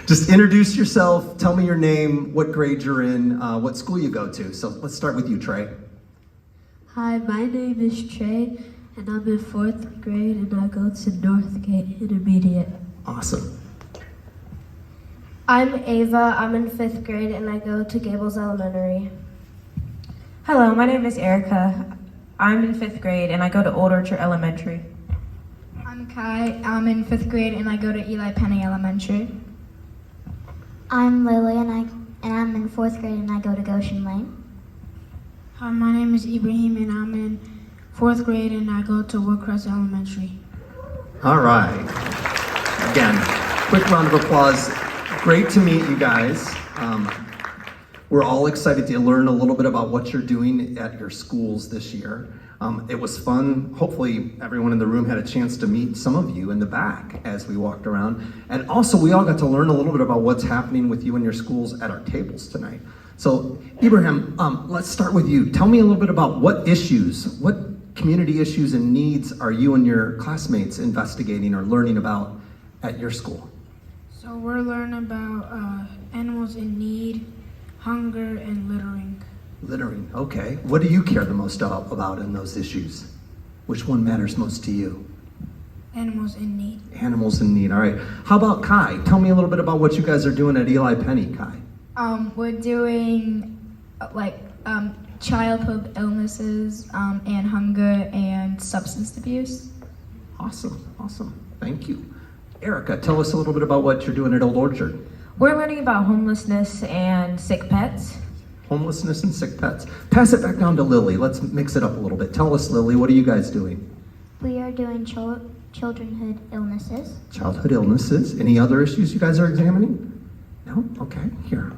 Just introduce yourself, tell me your name, what grade you're in, what school you go to. So let's start with you, Trey. Hi, my name is Trey, and I'm in 4th grade, and I go to Northgate Intermediate. Awesome. I'm Ava, I'm in 5th grade, and I go to Gables Elementary. Hello, my name is Erica. I'm in 5th grade, and I go to Old Orchard Elementary. I'm Kai, I'm in 5th grade, and I go to Eli Penny Elementary. I'm Lily, and I'm in 4th grade, and I go to Goshen Lane. Hi, my name is Ibrahim, and I'm in 4th grade, and I go to Woodcrest Elementary. All right. Again, quick round of applause. Great to meet you guys. We're all excited to learn a little bit about what you're doing at your schools this year. It was fun. Hopefully everyone in the room had a chance to meet some of you in the back as we walked around. And also we all got to learn a little bit about what's happening with you and your schools at our tables tonight. So Ibrahim, let's start with you. Tell me a little bit about what community issues and needs are you and your classmates investigating or learning about at your school? So we're learning about animals in need, hunger, and littering. Littering, okay. What do you care the most about in those issues? Which one matters most to you? Animals in need. Animals in need, all right. How about Kai? Tell me a little bit about what you guys are doing at Eli Penny, Kai. We're doing childhood illnesses and hunger and substance abuse. Awesome. Thank you. Erica, tell us a little bit about what you're doing at Old Orchard. We're learning about homelessness and sick pets. Homelessness and sick pets. Pass it back down to Lily. Let's mix it up a little bit. Tell us, Lily, what are you guys doing? We are doing childhood illnesses. Childhood illnesses. Any other issues you guys are examining? No? Okay, here.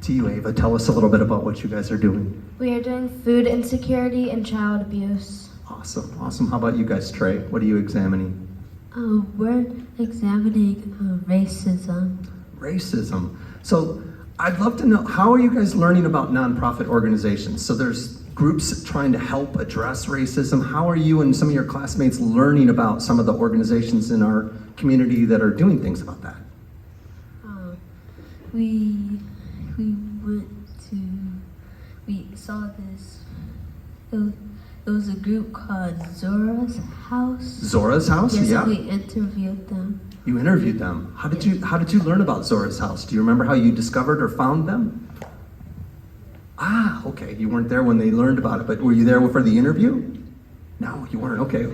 To you, Ava, tell us a little bit about what you guys are doing. We are doing food insecurity and child abuse. Awesome. How about you guys, Trey? What are you examining? We're examining racism. Racism. So I'd love to know, how are you guys learning about nonprofit organizations? So there's groups trying to help address racism. How are you and some of your classmates learning about some of the organizations in our community that are doing things about that? We saw this. It was a group called Zora's House. Zora's House? Yes, Yeah. we interviewed them. You interviewed them. How did you learn about Zora's House? Do you remember how you discovered or found them? Okay. You weren't there when they learned about it, but were you there for the interview? No, you weren't. Okay.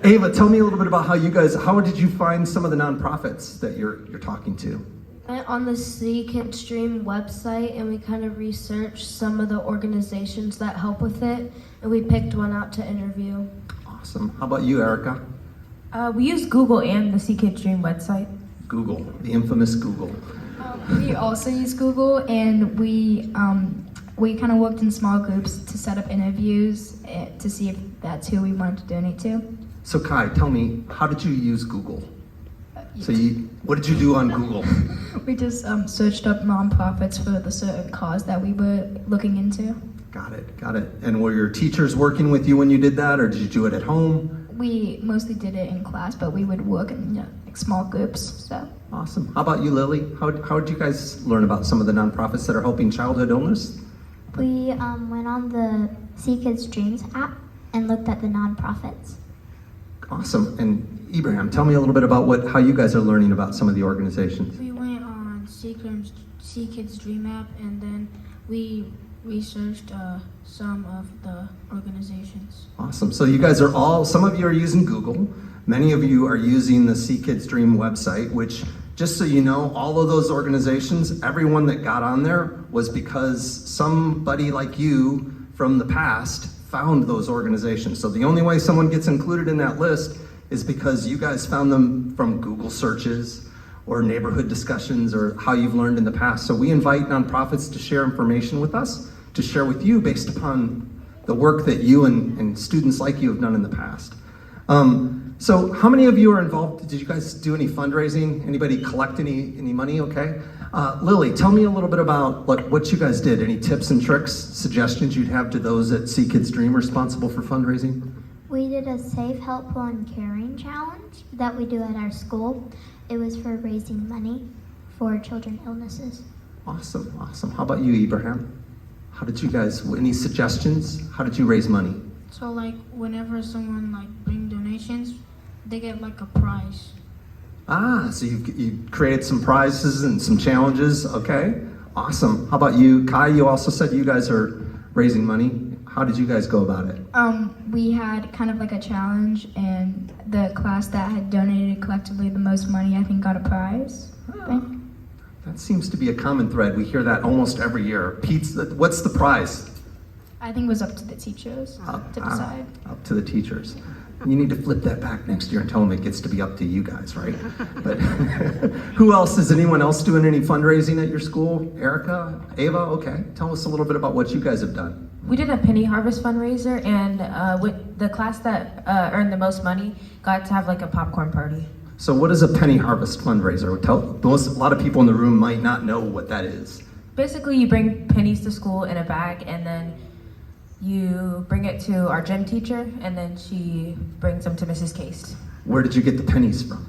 Ava, tell me a little bit about how did you find some of the nonprofits that you're talking to? Went on the See Kids Dream website and we kind of researched some of the organizations that help with it, and we picked one out to interview. Awesome. How about you, Erica? We use Google and the Sea Kids Dream website. Google, the infamous Google. We also use Google, and we kind of worked in small groups to set up interviews to see if that's who we wanted to donate to. So Kai, tell me, how did you use Google? What did you do on Google? We just searched up nonprofits for the certain cause that we were looking into. Got it. And were your teachers working with you when you did that, or did you do it at home? We mostly did it in class, but we would work in small groups. So Awesome. How about you, Lily? How did you guys learn about some of the nonprofits that are helping childhood illness? We went on the See Kids Dreams app and looked at the nonprofits. Awesome. And Ibrahim, tell me a little bit about how you guys are learning about some of the organizations. We went on Sea Kids Dream app, and then we researched some of the organizations. Awesome. So you guys some of you are using Google. Many of you are using the See Kids Dream website, which, just so you know, all of those organizations, everyone that got on there was because somebody like you from the past found those organizations. So the only way someone gets included in that list is because you guys found them from Google searches or neighborhood discussions or how you've learned in the past. So we invite nonprofits to share information with us, to share with you based upon the work that you and students like you have done in the past. So how many of you are involved? Did you guys do any fundraising? Anybody collect any money? Okay. Lily, tell me a little bit about what you guys did. Any tips and tricks, suggestions you'd have to those at See Kids Dream responsible for fundraising? We did a Safe, Helpful, and Caring challenge that we do at our school. It was for raising money for children illnesses. Awesome, awesome. How about you, Ibrahim? How did you guys, any suggestions? How did you raise money? So like whenever someone like bring donations, they get like a prize. Ah, so you created some prizes and some challenges. Okay, awesome. How about you, Kai? You also said you guys are raising money. How did you guys go about it? We had kind of like a challenge, and the class that had donated collectively the most money, I think, got a prize. That seems to be a common thread. We hear that almost every year. Pizza, what's the prize? I think it was up to the teachers to decide. Up to the teachers. You need to flip that back next year and tell them it gets to be up to you guys, right? But who else? Is anyone else doing any fundraising at your school? Erica? Ava? Okay. Tell us a little bit about what you guys have done. We did a penny harvest fundraiser, and with the class that earned the most money got to have like a popcorn party. So what is a penny harvest fundraiser? A lot of people in the room might not know what that is. Basically, you bring pennies to school in a bag, and then you bring it to our gym teacher, and then she brings them to Mrs. Case. Where did you get the pennies from?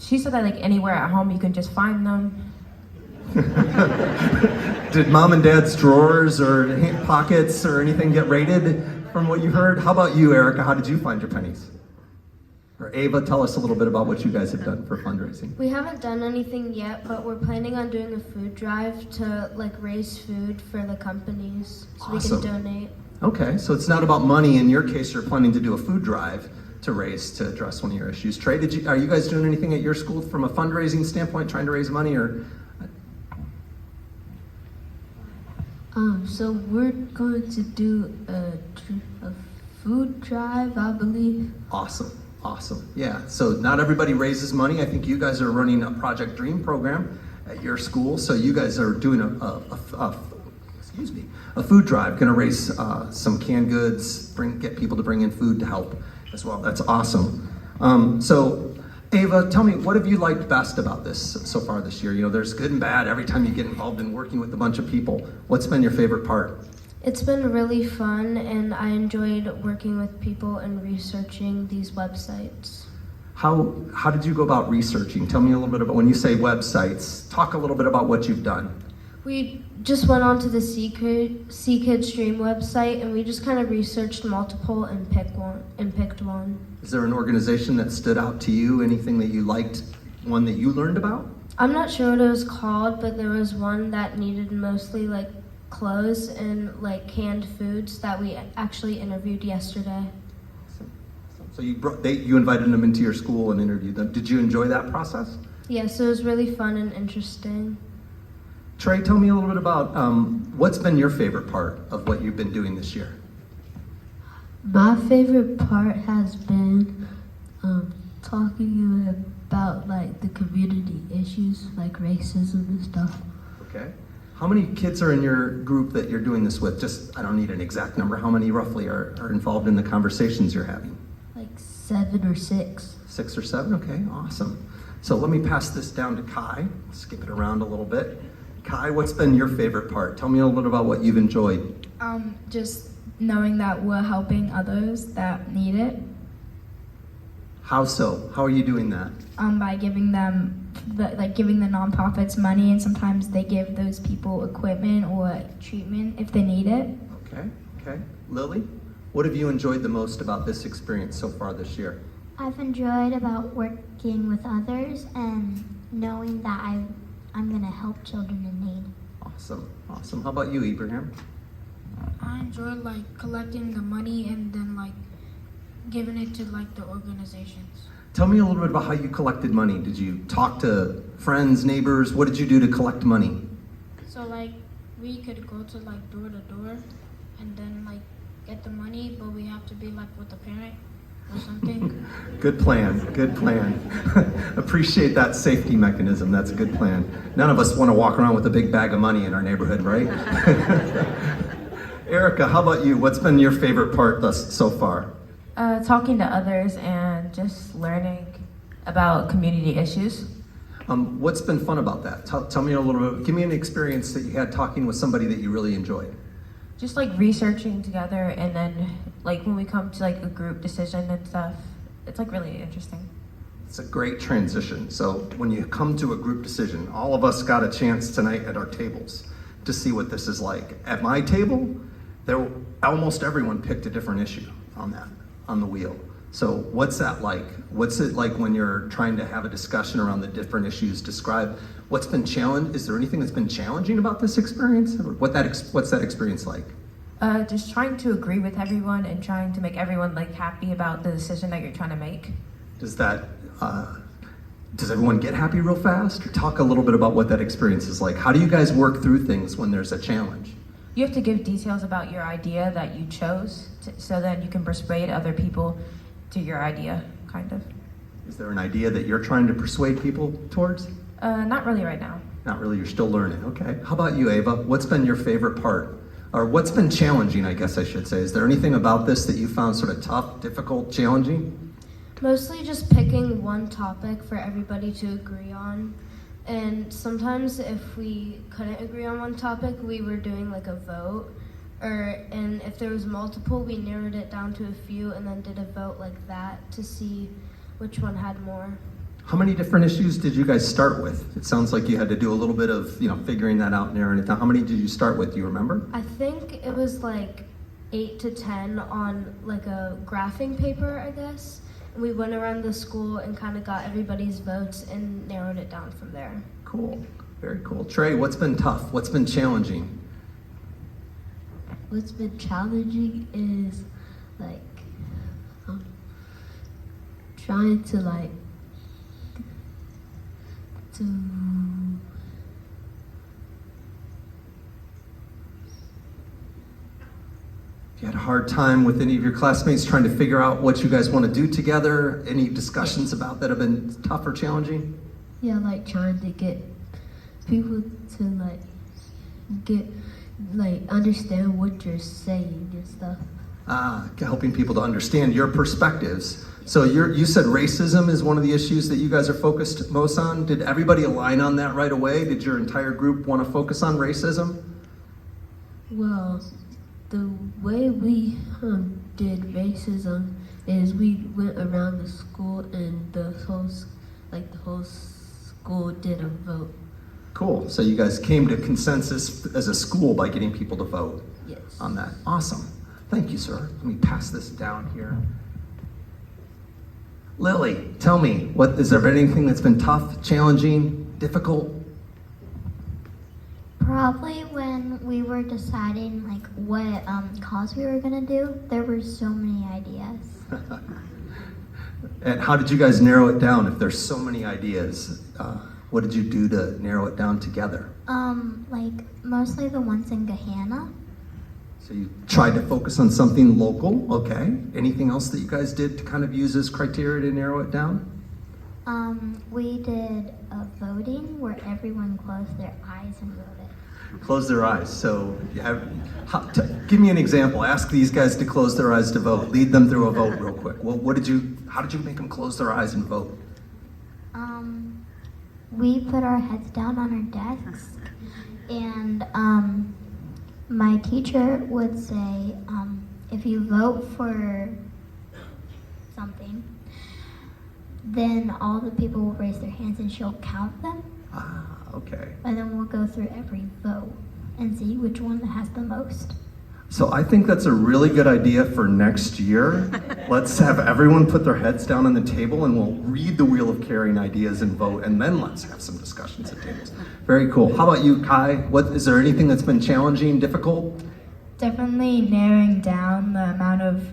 She said that like anywhere at home you can just find them. Did mom and dad's drawers or pockets or anything get raided from what you heard? How about you, Erica? How did you find your pennies? Or Ava, tell us a little bit about what you guys have done for fundraising. We haven't done anything yet, but we're planning on doing a food drive to like raise food for the companies so Awesome. we can donate. Okay, so it's not about money. In your case, you're planning to do a food drive to address one of your issues. Trey, are you guys doing anything at your school from a fundraising standpoint, trying to raise money, or? So we're going to do a food drive, I believe. Awesome. Yeah, so not everybody raises money. I think you guys are running a Project Dream program at your school, so you guys are doing a food drive, going to raise some canned goods, get people to bring in food to help as well. That's awesome. So Ava, tell me, what have you liked best about this so far this year? You know, there's good and bad every time you get involved in working with a bunch of people. What's been your favorite part? It's been really fun, and I enjoyed working with people and researching these websites. How did you go about researching? Tell me a little bit about, when you say websites, talk a little bit about what you've done. We just went on to the C Kids Dream website, and we just kind of researched multiple and picked one. Is there an organization that stood out to you? Anything that you liked, one that you learned about? I'm not sure what it was called, but there was one that needed mostly like clothes and like canned foods that we actually interviewed yesterday. So you invited them into your school and interviewed them. Did you enjoy that process? Yes, it was really fun and interesting. Trey, tell me a little bit about what's been your favorite part of what you've been doing this year? My favorite part has been talking about like the community issues like racism and stuff. Okay. How many kids are in your group that you're doing this with? I don't need an exact number. How many roughly are involved in the conversations you're having? Like 7 or 6. 6 or 7? Okay, awesome. So let me pass this down to Kai. Skip it around a little bit. Kai, what's been your favorite part? Tell me a little bit about what you've enjoyed. Just knowing that we're helping others that need it. How so? How are you doing that? By giving them giving the nonprofits money, and sometimes they give those people equipment or treatment if they need it. Okay. Lily, what have you enjoyed the most about this experience so far this year? I've enjoyed about working with others and knowing that I'm going to help children in need. Awesome. How about you, Ibrahim? I enjoy like collecting the money and then like giving it to like the organizations. Tell me a little bit about how you collected money. Did you talk to friends, neighbors? What did you do to collect money? So like we could go to like door to door and then like get the money, but we have to be like with a parent or something. Good plan. Appreciate that safety mechanism. That's a good plan. None of us want to walk around with a big bag of money in our neighborhood, right? Erica, how about you? What's been your favorite part so far? Talking to others and just learning about community issues. What's been fun about that? Tell me a little bit. Give me an experience that you had talking with somebody that you really enjoyed. Just like researching together and then like when we come to like a group decision and stuff, it's like really interesting. It's a great transition. So when you come to a group decision, all of us got a chance tonight at our tables to see what this is like. At my table, almost everyone picked a different issue on the wheel. So what's that like? What's it like when you're trying to have a discussion around the different issues? Describe what's been challenged. Is there anything that's been challenging about this experience? What's that experience like? Just trying to agree with everyone and trying to make everyone like happy about the decision that you're trying to make. Does everyone get happy real fast? Or talk a little bit about what that experience is like. How do you guys work through things when there's a challenge? You have to give details about your idea that you chose, so then you can persuade other people to your idea, kind of. Is there an idea that you're trying to persuade people towards? Not really right now. Not really, you're still learning. Okay. How about you, Ava? What's been your favorite part? Or what's been challenging, I guess I should say? Is there anything about this that you found sort of tough, difficult, challenging? Mostly just picking one topic for everybody to agree on. And sometimes if we couldn't agree on one topic, we were doing like a vote. And if there was multiple, we narrowed it down to a few and then did a vote like that to see which one had more. How many different issues did you guys start with? It sounds like you had to do a little bit of, figuring that out, narrowing it down. How many did you start with? Do you remember? I think it was like 8 to 10 on like a graphing paper, I guess. And we went around the school and kind of got everybody's votes and narrowed it down from there. Cool. Very cool. Trey, what's been tough? What's been challenging? What's been challenging is like trying to You had a hard time with any of your classmates trying to figure out what you guys want to do together? Any discussions about that have been tough or challenging? yeah, like trying to get people to understand what you're saying and stuff. Helping people to understand your perspectives. So you said racism is one of the issues that you guys are focused most on. Did everybody align on that right away? Did your entire group want to focus on racism? Well, the way we did racism is we went around the school and the whole school did a vote. Cool. So you guys came to consensus as a school by getting people to vote Yes. on that. Awesome. Thank you, sir. Let me pass this down here. Lily, tell me, is there anything that's been tough, challenging, difficult? Probably when we were deciding like what cause we were gonna do, there were so many ideas. And how did you guys narrow it down if there's so many ideas? What did you do to narrow it down together? Like mostly the ones in Gahanna. So you tried to focus on something local, okay. Anything else that you guys did to kind of use as criteria to narrow it down? We did a voting where everyone closed their eyes and voted. Close their eyes. So give me an example. Ask these guys to close their eyes to vote. Lead them through a vote real quick. Well, how did you make them close their eyes and vote? We put our heads down on our desks, and my teacher would say, if you vote for something, then all the people will raise their hands and she'll count them. Okay. And then we'll go through every vote and see which one has the most. So I think that's a really good idea for next year. Let's have everyone put their heads down on the table and we'll read the Wheel of Caring ideas and vote, and then let's have some discussions at tables. Very cool. How about you, Kai? Is there anything that's been challenging, difficult? Definitely narrowing down the amount of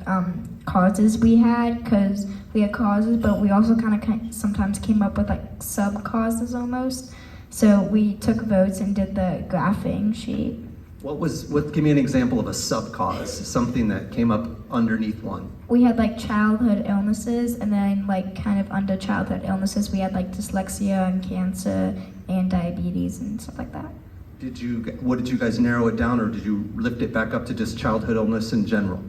causes we had, because we had causes, but we also kind of sometimes came up with like sub-causes almost. So we took votes and did the graphing sheet. Give me an example of a sub-cause, something that came up underneath one. We had like childhood illnesses, and then like kind of under childhood illnesses we had like dyslexia and cancer and diabetes and stuff like that. What did you guys narrow it down, or did you lift it back up to just childhood illness in general?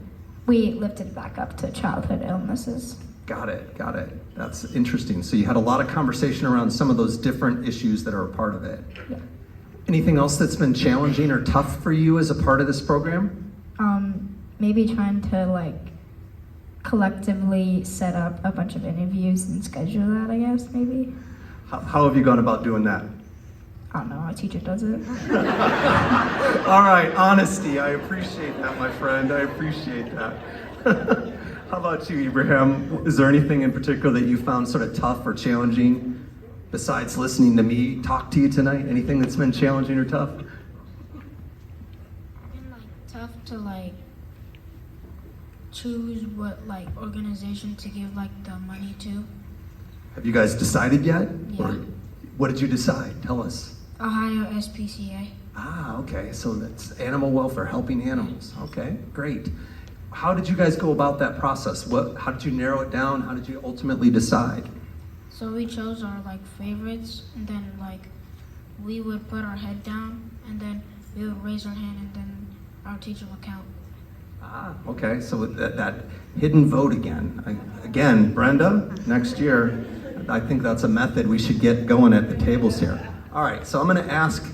We lifted it back up to childhood illnesses. Got it. That's interesting. So you had a lot of conversation around some of those different issues that are a part of it. Yeah. Anything else that's been challenging or tough for you as a part of this program? Maybe trying to like collectively set up a bunch of interviews and schedule that, I guess, maybe. How have you gone about doing that? I don't know, our teacher does it. All right, honesty. I appreciate that, my friend. I appreciate that. How about you, Ibrahim? Is there anything in particular that you found sort of tough or challenging besides listening to me talk to you tonight? Anything that's been challenging or tough? Been like tough to like choose what like organization to give like the money to. Have you guys decided yet? Yeah. Or what did you decide? Tell us. Ohio SPCA. Ah, okay. So that's animal welfare, helping animals. Okay, great. How did you guys go about that process? How did you narrow it down? How did you ultimately decide? So we chose our like favorites, and then like we would put our head down, and then we would raise our hand, and then our teacher would count. Ah, okay. So that hidden vote again. Again, Brenda, next year, I think that's a method we should get going at the tables here. All right, so I'm going to ask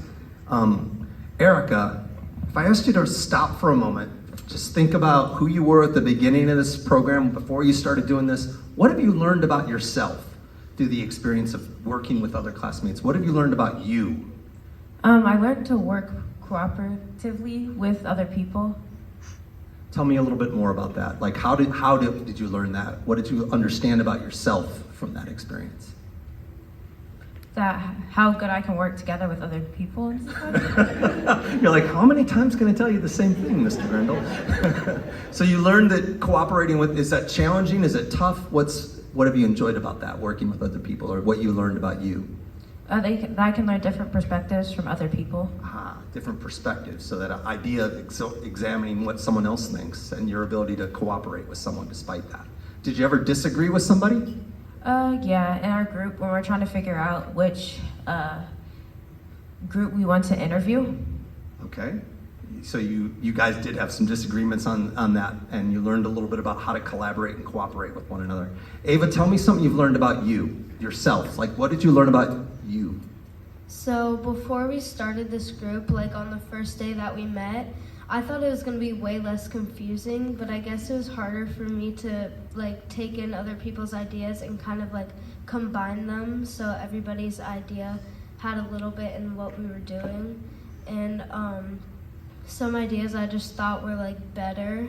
Erica, if I asked you to stop for a moment, just think about who you were at the beginning of this program, before you started doing this. What have you learned about yourself through the experience of working with other classmates? What have you learned about you? I learned to work cooperatively with other people. Tell me a little bit more about that. Like, how did you learn that? What did you understand about yourself from that experience? That how good I can work together with other people and stuff. You're like, how many times can I tell you the same thing, Mr. Grindle? So you learned that cooperating with, is that challenging? Is it tough? What have you enjoyed about that, working with other people, or what you learned about you? I can learn different perspectives from other people. Different perspectives. So that idea of examining what someone else thinks and your ability to cooperate with someone despite that. Did you ever disagree with somebody? Yeah, in our group when we're trying to figure out which group we want to interview. Okay. So you guys did have some disagreements on that, and you learned a little bit about how to collaborate and cooperate with one another. Ava, tell me something you've learned about yourself. Like, what did you learn about you? So before we started this group, like on the first day that we met, I thought it was going to be way less confusing, but I guess it was harder for me to like take in other people's ideas and kind of like combine them so everybody's idea had a little bit in what we were doing. And some ideas I just thought were like better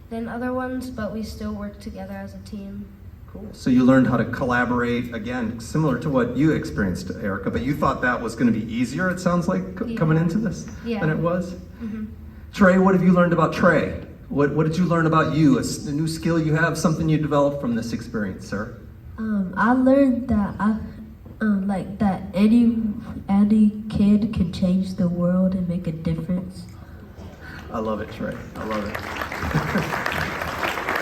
than other ones, but we still worked together as a team. Cool. So you learned how to collaborate, again, similar to what you experienced, Erica, but you thought that was going to be easier, it sounds like, coming into this than it was? Mm-hmm. Trey, what have you learned about Trey? What did you learn about you? A new skill you have, something you developed from this experience, sir? I learned that that any kid can change the world and make a difference. I love it, Trey. I love it.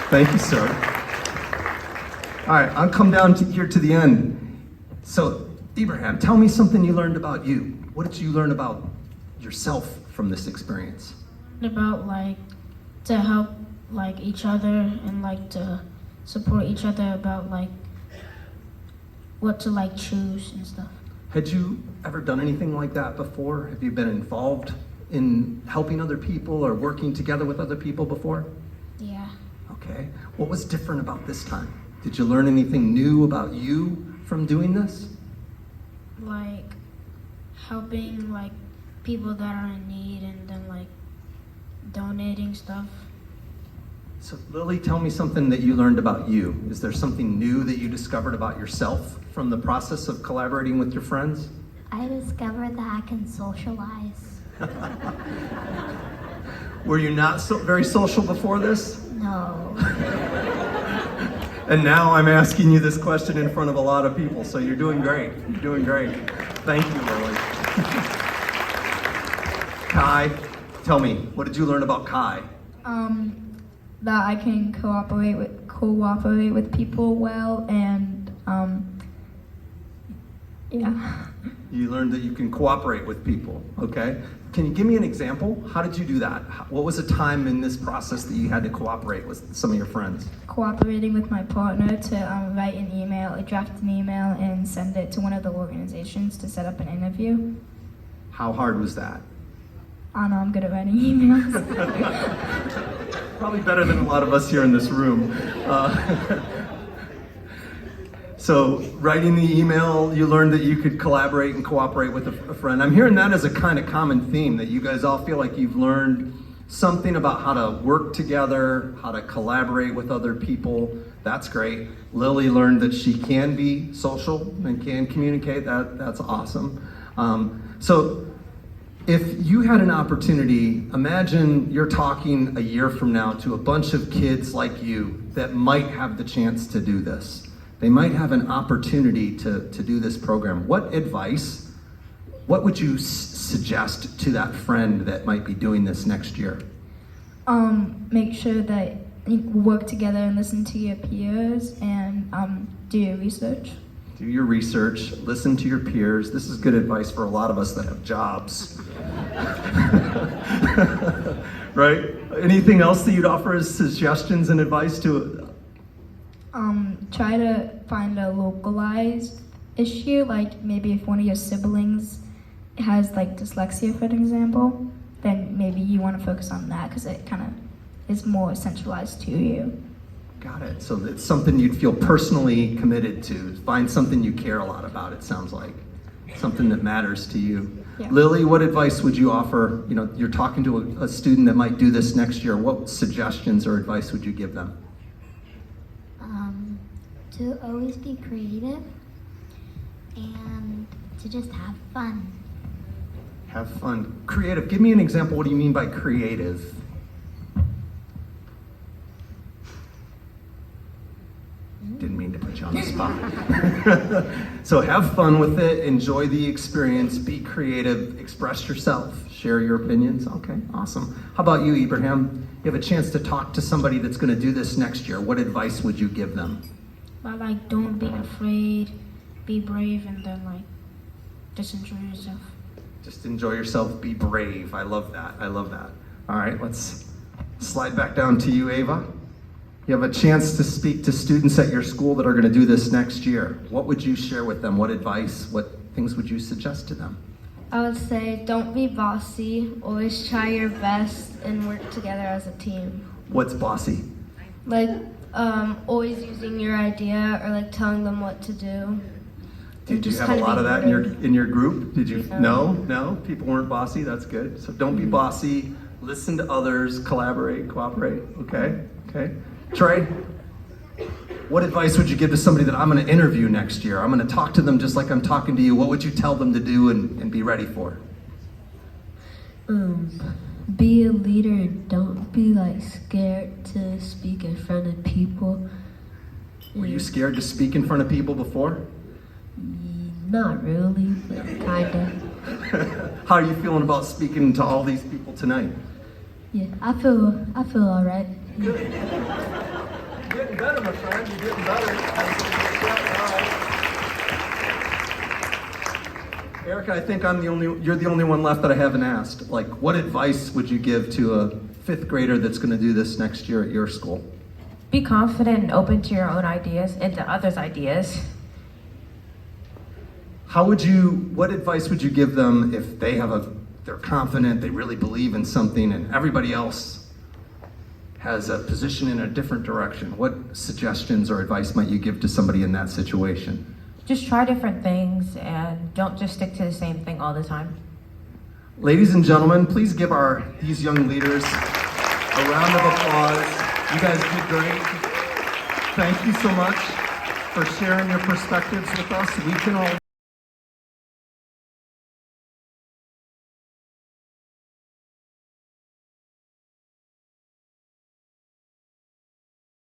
Thank you, sir. All right, I'll come down here to the end. So, Ibrahim, tell me something you learned about you. What did you learn about yourself from this experience? About like to help like each other and like to support each other about like what to like choose and stuff. Had you ever done anything like that before? Have you been involved in helping other people or working together with other people before? Yeah. Okay. What was different about this time? Did you learn anything new about you from doing this? Like helping like people that are in need and then like donating stuff. So Lily, tell me something that you learned about you. Is there something new that you discovered about yourself from the process of collaborating with your friends? I discovered that I can socialize. Were you not very social before this? No. And now I'm asking you this question in front of a lot of people, so you're doing great. You're doing great. Thank you, Lily. Kai, tell me, what did you learn about Kai? That I can cooperate with people well, and yeah. You learned that you can cooperate with people, okay? Can you give me an example? How did you do that? What was a time in this process that you had to cooperate with some of your friends? Cooperating with my partner to write an email, draft an email, and send it to one of the organizations to set up an interview. How hard was that? I don't know, I'm good at writing emails. Probably better than a lot of us here in this room. So writing the email, you learned that you could collaborate and cooperate with a friend. I'm hearing that as a kind of common theme, that you guys all feel like you've learned something about how to work together, how to collaborate with other people. That's great. Lily learned that she can be social and can communicate. That's awesome. So if you had an opportunity, imagine you're talking a year from now to a bunch of kids like you that might have the chance to do this. They might have an opportunity to do this program. What would you suggest to that friend that might be doing this next year? Make sure that you work together and listen to your peers and do your research. Do your research, listen to your peers. This is good advice for a lot of us that have jobs. Right? Anything else that you'd offer as suggestions and advice to? Try to find a localized issue, like maybe if one of your siblings has like dyslexia, for example, then maybe you want to focus on that because it kind of is more centralized to you. Got it. So it's something you'd feel personally committed to. Find something you care a lot about, it sounds like. Something that matters to you. Yeah. Lily, what advice would you offer? You know, you're talking to a student that might do this next year. What suggestions or advice would you give them? To always be creative and to just have fun. Have fun. Creative. Give me an example. What do you mean by creative? Didn't mean to put you on the spot. So have fun with it. Enjoy the experience. Be creative. Express yourself. Share your opinions. Okay, awesome. How about you, Ibrahim? You have a chance to talk to somebody that's going to do this next year. What advice would you give them? But like, don't be afraid, be brave, and then like, just enjoy yourself. Just enjoy yourself. Be brave. I love that. I love that. All right, let's slide back down to you, Ava. You have a chance to speak to students at your school that are going to do this next year. What would you share with them? What advice, what things would you suggest to them? I would say don't be bossy. Always try your best and work together as a team. What's bossy? Like, always using your idea or like telling them what to do. Did you Just have a kinda lot be of that in your group? Did you? No. No? People weren't bossy? That's good. So don't be bossy. Listen to others. Collaborate. Cooperate. Okay? Okay. Trey, what advice would you give to somebody that I'm going to interview next year? I'm going to talk to them just like I'm talking to you. What would you tell them to do and be ready for? Be a leader. Don't be like scared to speak in front of people. Were you scared to speak in front of people before? Not really, but kinda. How are you feeling about speaking to all these people tonight? Yeah, I feel all right. You're getting better, my friend. You're getting better. Erica, I think you're the only one left that I haven't asked. Like, what advice would you give to a fifth grader that's going to do this next year at your school? Be confident and open to your own ideas and to others' ideas. What advice would you give them if they're confident, they really believe in something, and everybody else has a position in a different direction? What suggestions or advice might you give to somebody in that situation? Just try different things and don't just stick to the same thing all the time. Ladies and gentlemen, please give these young leaders a round of applause. You guys did great. Thank you so much for sharing your perspectives with us. We can all